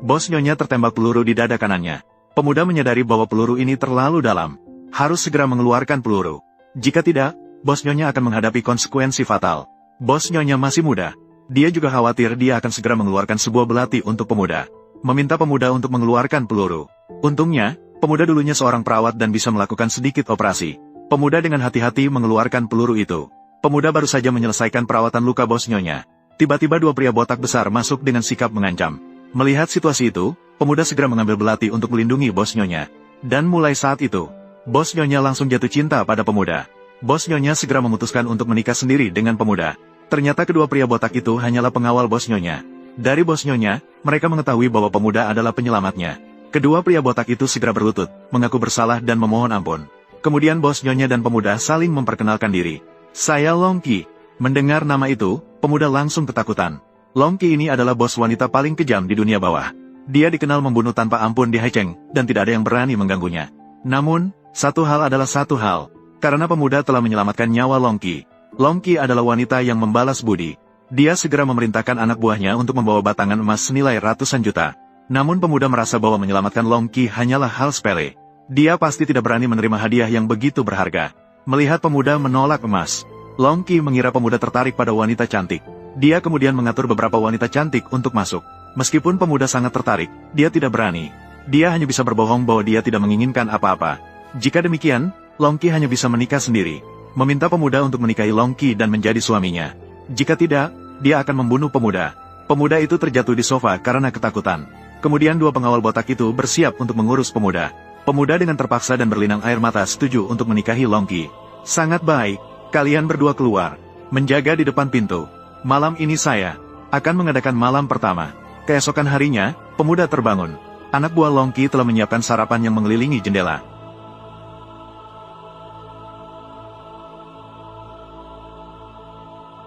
Bos Nyonya tertembak peluru di dada kanannya. Pemuda menyadari bahwa peluru ini terlalu dalam. Harus segera mengeluarkan peluru. Jika tidak, Bos Nyonya akan menghadapi konsekuensi fatal. Bos Nyonya masih muda. Dia juga khawatir dia akan segera mengeluarkan sebuah belati untuk pemuda. Meminta pemuda untuk mengeluarkan peluru. Untungnya, pemuda dulunya seorang perawat dan bisa melakukan sedikit operasi. Pemuda dengan hati-hati mengeluarkan peluru itu. Pemuda baru saja menyelesaikan perawatan luka Bos Nyonya. Tiba-tiba dua pria botak besar masuk dengan sikap mengancam. Melihat situasi itu, pemuda segera mengambil belati untuk melindungi Bos Nyonya. Dan mulai saat itu, Bos Nyonya langsung jatuh cinta pada pemuda. Bos Nyonya segera memutuskan untuk menikah sendiri dengan pemuda. Ternyata kedua pria botak itu hanyalah pengawal Bos Nyonya. Dari Bos Nyonya, mereka mengetahui bahwa pemuda adalah penyelamatnya. Kedua pria botak itu segera berlutut, mengaku bersalah dan memohon ampun. Kemudian Bos Nyonya dan pemuda saling memperkenalkan diri. Saya Longki. Mendengar nama itu, pemuda langsung ketakutan. Longki ini adalah bos wanita paling kejam di dunia bawah. Dia dikenal membunuh tanpa ampun di Hecheng, dan tidak ada yang berani mengganggunya. Namun, satu hal adalah satu hal. Karena pemuda telah menyelamatkan nyawa Longki. Longki adalah wanita yang membalas budi. Dia segera memerintahkan anak buahnya untuk membawa batangan emas senilai ratusan juta. Namun pemuda merasa bahwa menyelamatkan Longki hanyalah hal sepele. Dia pasti tidak berani menerima hadiah yang begitu berharga. Melihat pemuda menolak emas, Longki mengira pemuda tertarik pada wanita cantik. Dia kemudian mengatur beberapa wanita cantik untuk masuk. Meskipun pemuda sangat tertarik, dia tidak berani. Dia hanya bisa berbohong bahwa dia tidak menginginkan apa-apa. Jika demikian, Longki hanya bisa menikah sendiri. Meminta pemuda untuk menikahi Longki dan menjadi suaminya. Jika tidak, dia akan membunuh pemuda. Pemuda itu terjatuh di sofa karena ketakutan. Kemudian dua pengawal botak itu bersiap untuk mengurus pemuda. Pemuda dengan terpaksa dan berlinang air mata setuju untuk menikahi Longki. Sangat baik, kalian berdua keluar. Menjaga di depan pintu. Malam ini saya akan mengadakan malam pertama. Keesokan harinya, pemuda terbangun. Anak buah Longki telah menyiapkan sarapan yang mengelilingi jendela.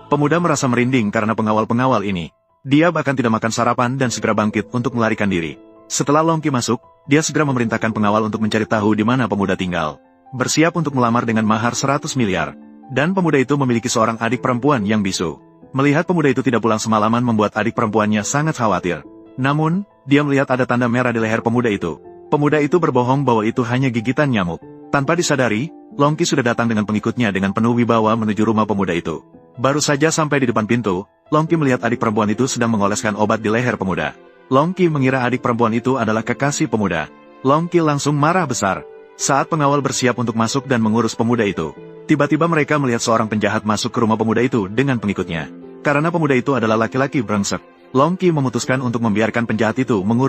Pemuda merasa merinding karena pengawal-pengawal ini. Dia bahkan tidak makan sarapan dan segera bangkit untuk melarikan diri. Setelah Longki masuk, dia segera memerintahkan pengawal untuk mencari tahu di mana pemuda tinggal. Bersiap untuk melamar dengan mahar 100 miliar. Dan pemuda itu memiliki seorang adik perempuan yang bisu. Melihat pemuda itu tidak pulang semalaman membuat adik perempuannya sangat khawatir. Namun, dia melihat ada tanda merah di leher pemuda itu. Pemuda itu berbohong bahwa itu hanya gigitan nyamuk. Tanpa disadari, Longki sudah datang dengan pengikutnya dengan penuh wibawa menuju rumah pemuda itu. Baru saja sampai di depan pintu, Longki melihat adik perempuan itu sedang mengoleskan obat di leher pemuda. Longki mengira adik perempuan itu adalah kekasih pemuda. Longki langsung marah besar. Saat pengawal bersiap untuk masuk dan mengurus pemuda itu, tiba-tiba mereka melihat seorang penjahat masuk ke rumah pemuda itu dengan pengikutnya. Karena pemuda itu adalah laki-laki brengsek, Longki memutuskan untuk membiarkan penjahat itu mengurus